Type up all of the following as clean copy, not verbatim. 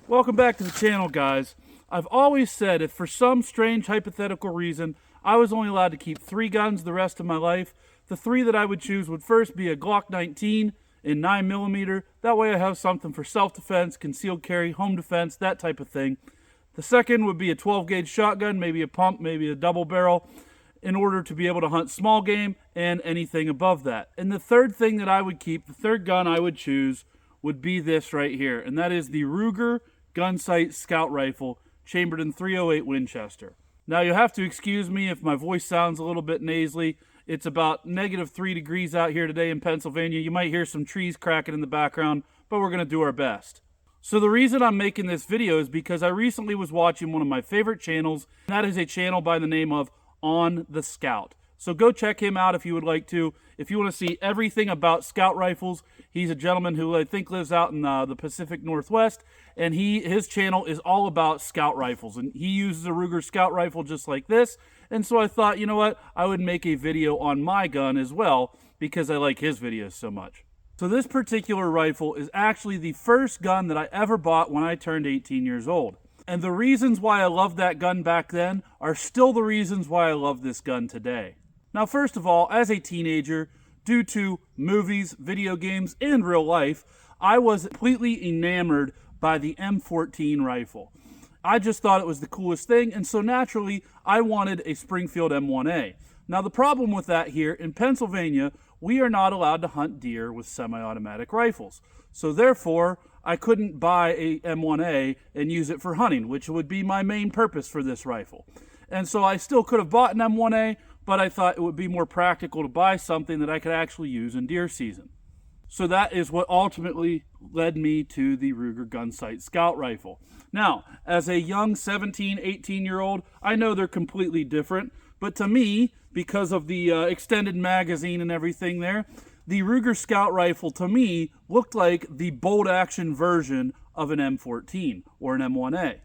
Welcome back to the channel, guys. I've always said if for some strange hypothetical reason I was only allowed to keep 3 guns the rest of my life, the 3 that I would choose would first be a Glock 19 in 9mm. That way I have something for self-defense, concealed carry, home defense, that type of thing. The second would be a 12-gauge shotgun, maybe a pump, maybe a double barrel, in order to be able to hunt small game and anything above that. And the third thing that I would keep, the third gun I would choose, would be this right here, and that is the Ruger Gunsite Scout Rifle, chambered in .308 Winchester. Now, you'll have to excuse me if my voice sounds a little bit nasally. It's about -3 degrees out here today in Pennsylvania. You might hear some trees cracking in the background, but we're going to do our best. So the reason I'm making this video is because I recently was watching one of my favorite channels, and that is a channel by the name of On the Scout. So go check him out if you would like to. If you want to see everything about scout rifles, he's a gentleman who I think lives out in the Pacific Northwest, and his channel is all about scout rifles, and he uses a Ruger scout rifle just like this. And so I thought, you know what, I would make a video on my gun as well because I like his videos so much. So this particular rifle is actually the first gun that I ever bought when I turned 18 years old. And the reasons why I loved that gun back then are still the reasons why I love this gun today. Now, first of all, as a teenager, due to movies, video games, and real life, I was completely enamored by the M14 rifle. I just thought it was the coolest thing, and so naturally, I wanted a Springfield M1A. Now, the problem with that here, in Pennsylvania, we are not allowed to hunt deer with semi-automatic rifles. So therefore, I couldn't buy a M1A and use it for hunting, which would be my main purpose for this rifle. And so I still could have bought an M1A, but I thought it would be more practical to buy something that I could actually use in deer season. So that is what ultimately led me to the Ruger Gunsite Scout Rifle. Now, as a young 17, 18-year-old, I know they're completely different, but to me, because of the extended magazine and everything there, the Ruger Scout Rifle, to me, looked like the bolt-action version of an M14 or an M1A.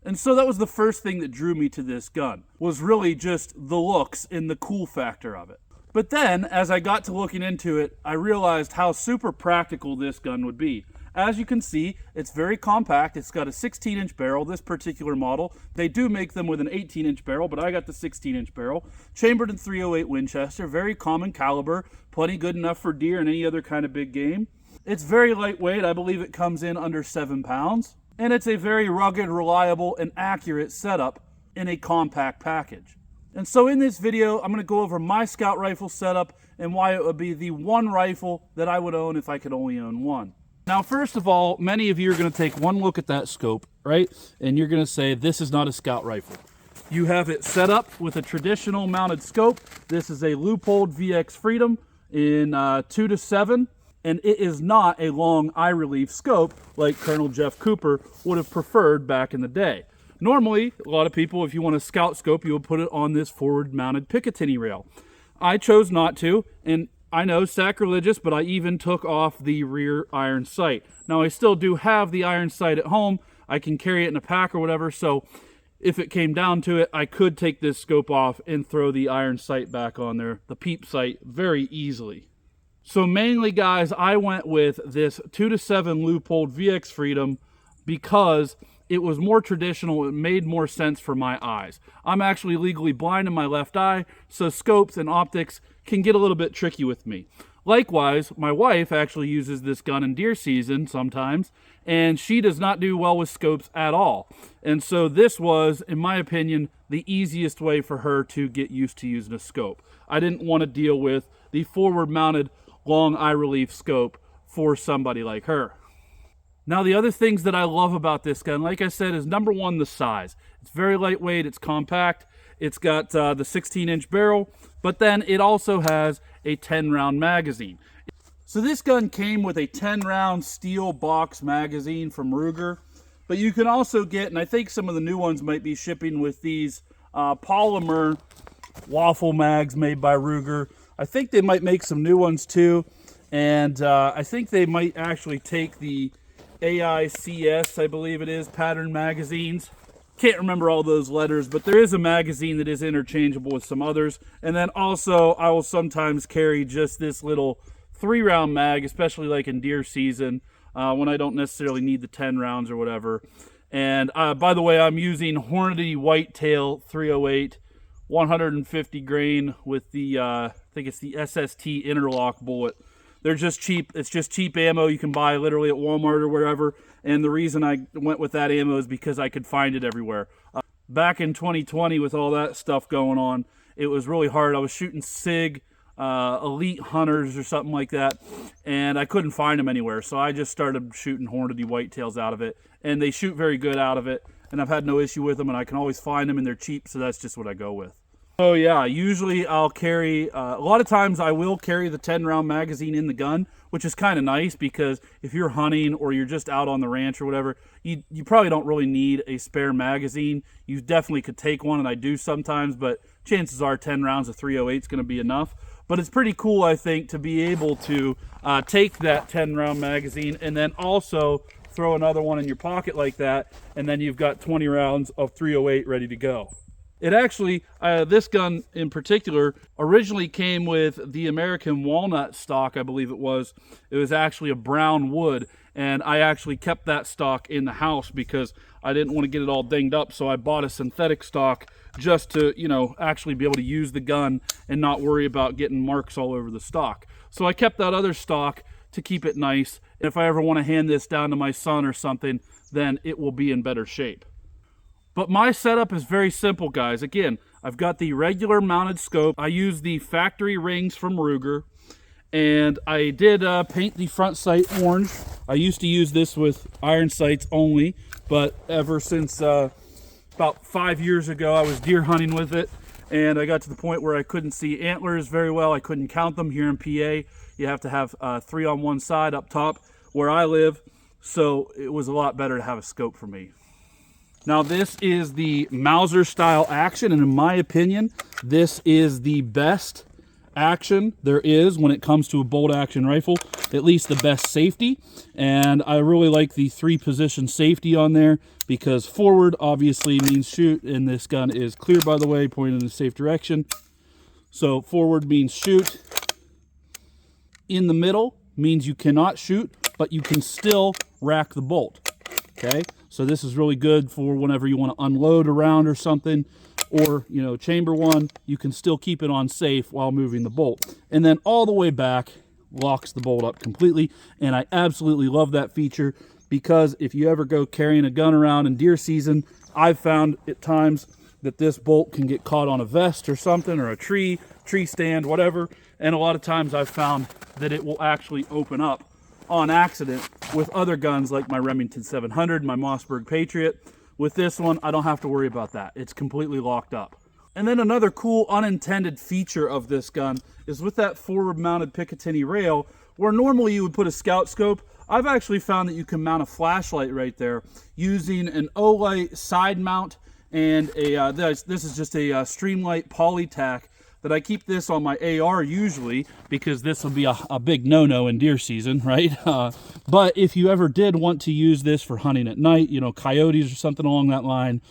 And so that was the first thing that drew me to this gun, was really just the looks and the cool factor of it. But then, as I got to looking into it, I realized how super practical this gun would be. As you can see, it's very compact. It's got a 16-inch barrel, this particular model. They do make them with an 18-inch barrel, but I got the 16-inch barrel. Chambered in .308 Winchester, very common caliber, plenty good enough for deer and any other kind of big game. It's very lightweight. I believe it comes in under 7 pounds. And it's a very rugged, reliable, and accurate setup in a compact package. And so in this video, I'm going to go over my scout rifle setup and why it would be the one rifle that I would own if I could only own one. Now, first of all, many of you are going to take one look at that scope, right? And you're going to say, this is not a scout rifle. You have it set up with a traditional mounted scope. This is a Leupold VX Freedom in 2-7. And it is not a long eye relief scope like Colonel Jeff Cooper would have preferred back in the day. Normally, a lot of people, if you want a scout scope, you would put it on this forward-mounted Picatinny rail. I chose not to, and I know, sacrilegious, but I even took off the rear iron sight. Now, I still do have the iron sight at home. I can carry it in a pack or whatever, so if it came down to it, I could take this scope off and throw the iron sight back on there, the peep sight, very easily. So mainly, guys, I went with this 2-7 Leupold VX Freedom because it was more traditional. It made more sense for my eyes. I'm actually legally blind in my left eye, so scopes and optics can get a little bit tricky with me. Likewise, my wife actually uses this gun in deer season sometimes, and she does not do well with scopes at all. And so this was, in my opinion, the easiest way for her to get used to using a scope. I didn't want to deal with the forward-mounted long eye relief scope for somebody like her. Now, the other things that I love about this gun, like I said, is number one, the size. It's very lightweight, it's compact, it's got the 16-inch barrel, but then it also has a 10-round magazine. So this gun came with a 10-round steel box magazine from Ruger, but you can also get, and I think some of the new ones might be shipping with these polymer waffle mags made by Ruger. I think they might make some new ones too, and I think they might actually take the AICS, I believe it is, pattern magazines. Can't remember all those letters, but there is a magazine that is interchangeable with some others. And then also, I will sometimes carry just this little 3-round mag, especially like in deer season, when I don't necessarily need the 10 rounds or whatever. And by the way, I'm using Hornady Whitetail 308 150 grain with the I think it's the SST interlock bullet. They're just cheap. It's just cheap ammo you can buy literally at Walmart or wherever. And the reason I went with that ammo is because I could find it everywhere. Back in 2020 with all that stuff going on, it was really hard. I was shooting SIG, Elite Hunters or something like that, and I couldn't find them anywhere. So I just started shooting Hornady Whitetails out of it, and they shoot very good out of it. And I've had no issue with them, and I can always find them, and they're cheap, so that's just what I go with. So yeah, usually I'll carry, a lot of times I will carry the 10-round magazine in the gun, which is kind of nice because if you're hunting or you're just out on the ranch or whatever, you probably don't really need a spare magazine. You definitely could take one, and I do sometimes, but chances are 10 rounds of 308 is going to be enough. But it's pretty cool, I think, to be able to take that 10-round magazine and then also throw another one in your pocket like that, and then you've got 20 rounds of 308 ready to go. It actually, this gun in particular, originally came with the American walnut stock, I believe it was. It was actually a brown wood, and I actually kept that stock in the house because I didn't want to get it all dinged up, so I bought a synthetic stock just to, you know, actually be able to use the gun and not worry about getting marks all over the stock. So I kept that other stock to keep it nice. If I ever want to hand this down to my son or something, then it will be in better shape. But my setup is very simple, guys. Again, I've got the regular mounted scope. I use the factory rings from Ruger, and I did paint the front sight orange. I used to use this with iron sights only, but ever since about 5 years ago, I was deer hunting with it, and I got to the point where I couldn't see antlers very well. I couldn't count them. Here in PA, you have to have 3 on one side up top where I live, so it was a lot better to have a scope for me. Now this is the Mauser style action, and in my opinion, this is the best action there is when it comes to a bolt action rifle, at least the best safety. And I really like the 3-position safety on there because forward obviously means shoot, and this gun is clear, by the way, pointing in the safe direction. So forward means shoot. In the middle means you cannot shoot, but you can still rack the bolt. Okay, so this is really good for whenever you want to unload a round or something, or, you know, chamber one, you can still keep it on safe while moving the bolt. And then all the way back locks the bolt up completely, and I absolutely love that feature because if you ever go carrying a gun around in deer season, I've found at times that this bolt can get caught on a vest or something, or a tree stand, whatever, and a lot of times I've found that it will actually open up on accident with other guns like my Remington 700, my Mossberg Patriot. With this one, I don't have to worry about that. It's completely locked up. And then another cool unintended feature of this gun is with that forward mounted Picatinny rail, where normally you would put a scout scope, I've actually found that you can mount a flashlight right there using an Olight side mount and a this is just a Streamlight Polytac that I keep this on my AR usually because this will be a big no-no in deer season, right? But if you ever did want to use this for hunting at night, you know, coyotes or something along that line,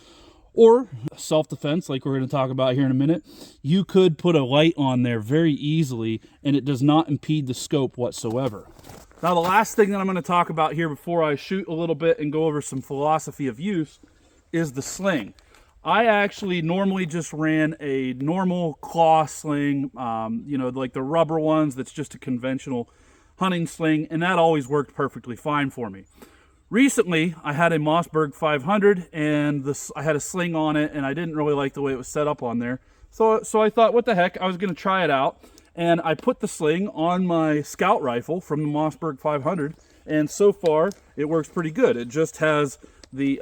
or self-defense like we're going to talk about here in a minute, you could put a light on there very easily and it does not impede the scope whatsoever. Now the last thing that I'm going to talk about here before I shoot a little bit and go over some philosophy of use is the sling. I actually normally just ran a normal claw sling, you know, like the rubber ones that's just a conventional hunting sling, and that always worked perfectly fine for me. Recently, I had a Mossberg 500, and I had a sling on it, and I didn't really like the way it was set up on there. So I thought, what the heck, I was going to try it out, and I put the sling on my scout rifle from the Mossberg 500, and so far, it works pretty good. It just has the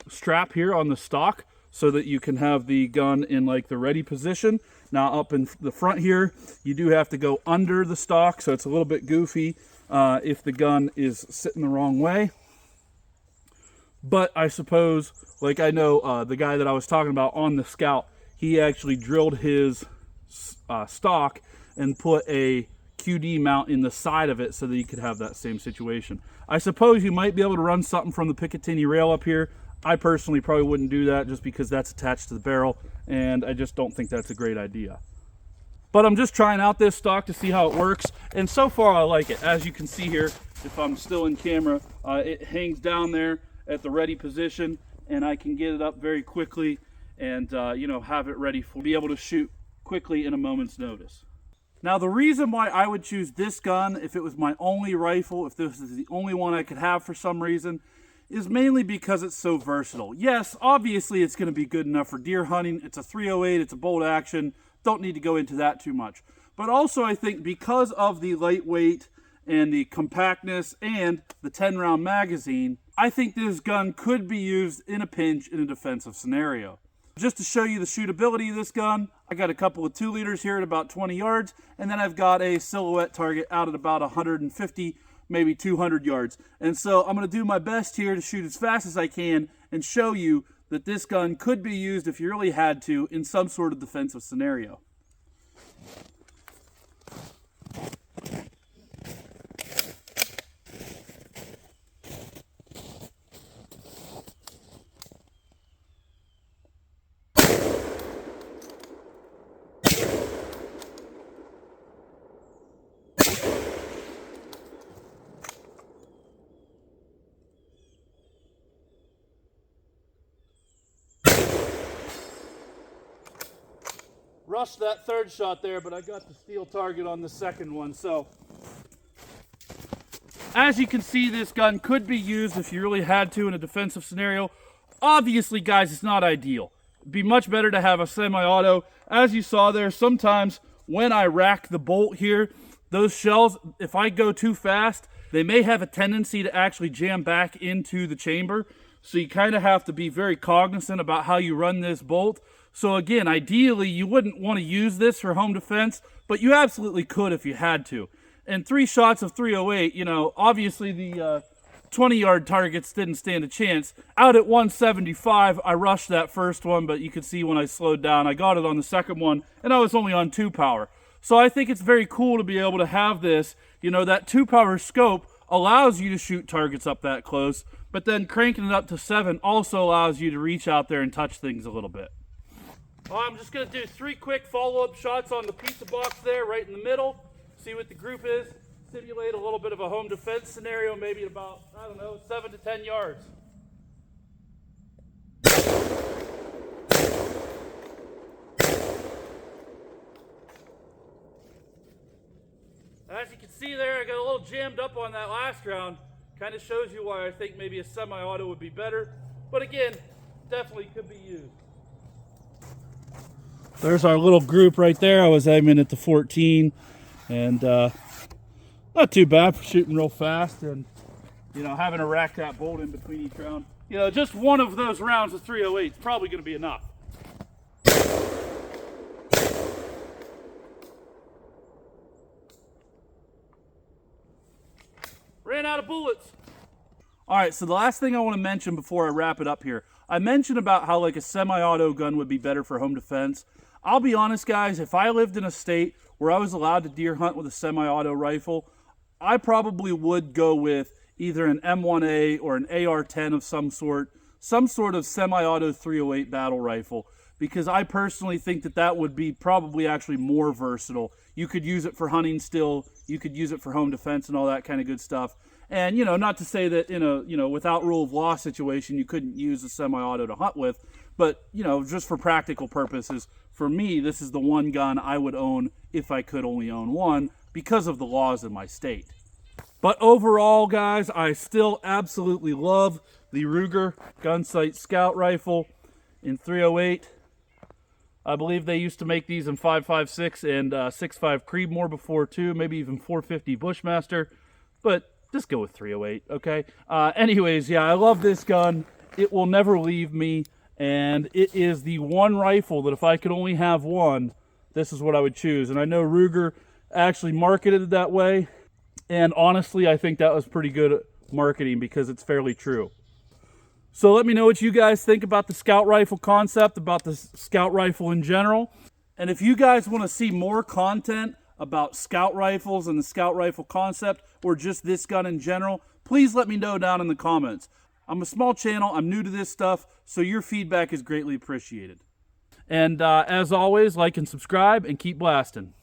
strap here on the stock, so that you can have the gun in like the ready position. Now up in the front here, you do have to go under the stock, so it's a little bit goofy if the gun is sitting the wrong way. But I suppose, like I know the guy that I was talking about on the Scout, he actually drilled his stock and put a QD mount in the side of it so that you could have that same situation. I suppose you might be able to run something from the Picatinny rail up here. I personally probably wouldn't do that just because that's attached to the barrel, and I just don't think that's a great idea. But I'm just trying out this stock to see how it works, and so far I like it. As you can see here, if I'm still in camera, it hangs down there at the ready position, and I can get it up very quickly and you know, have it ready for be able to shoot quickly in a moment's notice. Now, the reason why I would choose this gun if it was my only rifle, if this is the only one I could have for some reason, is mainly because it's so versatile. Yes, obviously it's going to be good enough for deer hunting. It's a 308, it's a bolt action. Don't need to go into that too much. But also I think because of the lightweight and the compactness and the 10-round magazine, I think this gun could be used in a pinch in a defensive scenario. Just to show you the shootability of this gun, I got a couple of 2-liters here at about 20 yards, and then I've got a silhouette target out at about 150, maybe 200 yards. And so I'm going to do my best here to shoot as fast as I can and show you that this gun could be used if you really had to in some sort of defensive scenario. Rushed that third shot there, but I got the steel target on the second one. So as you can see, this gun could be used if you really had to in a defensive scenario. Obviously, guys, it's not ideal. It'd be much better to have a semi-auto. As you saw there, sometimes when I rack the bolt here, those shells, if I go too fast, they may have a tendency to actually jam back into the chamber. So you kind of have to be very cognizant about how you run this bolt. So again, ideally, you wouldn't want to use this for home defense, but you absolutely could if you had to. And 3 shots of 308, you know, obviously the 20-yard targets didn't stand a chance. Out at 175, I rushed that first one, but you could see when I slowed down, I got it on the second one, and I was only on 2 power. So I think it's very cool to be able to have this. You know, that 2 power scope allows you to shoot targets up that close, but then cranking it up to 7 also allows you to reach out there and touch things a little bit. Well, I'm just going to do 3 quick follow-up shots on the pizza box there, right in the middle. See what the group is. Simulate a little bit of a home defense scenario, maybe about, I don't know, 7 to 10 yards. As you can see there, I got a little jammed up on that last round. Kind of shows you why I think maybe a semi-auto would be better. But again, definitely could be used. There's our little group right there. I was aiming at the 14, and not too bad for shooting real fast and, you know, having to rack that bolt in between each round. You know, just one of those rounds of 308 is probably going to be enough. Ran out of bullets. All right, so the last thing I want to mention before I wrap it up here, I mentioned about how like a semi-auto gun would be better for home defense. I'll be honest, guys, if I lived in a state where I was allowed to deer hunt with a semi-auto rifle, I probably would go with either an M1A or an AR-10 of some sort of semi-auto 308 battle rifle, because I personally think that that would be probably actually more versatile. You could use it for hunting still, you could use it for home defense and all that kind of good stuff. And, you know, not to say that in a, you know, without rule of law situation, you couldn't use a semi-auto to hunt with, but, you know, just for practical purposes, for me, this is the one gun I would own if I could only own one because of the laws in my state. But overall, guys, I still absolutely love the Ruger Gunsite Scout Rifle in 308. I believe they used to make these in 5.56 and 6.5 Creedmoor before too, maybe even 450 Bushmaster, but just go with 308, okay? Anyways, yeah, I love this gun. It will never leave me. And it is the one rifle that if I could only have one, this is what I would choose. And I know Ruger actually marketed it that way. And honestly, I think that was pretty good marketing because it's fairly true. So let me know what you guys think about the Scout Rifle concept, about the Scout Rifle in general. And if you guys want to see more content about Scout Rifles and the Scout Rifle concept, or just this gun in general, please let me know down in the comments. I'm a small channel, I'm new to this stuff, so your feedback is greatly appreciated. And as always, like and subscribe and keep blasting.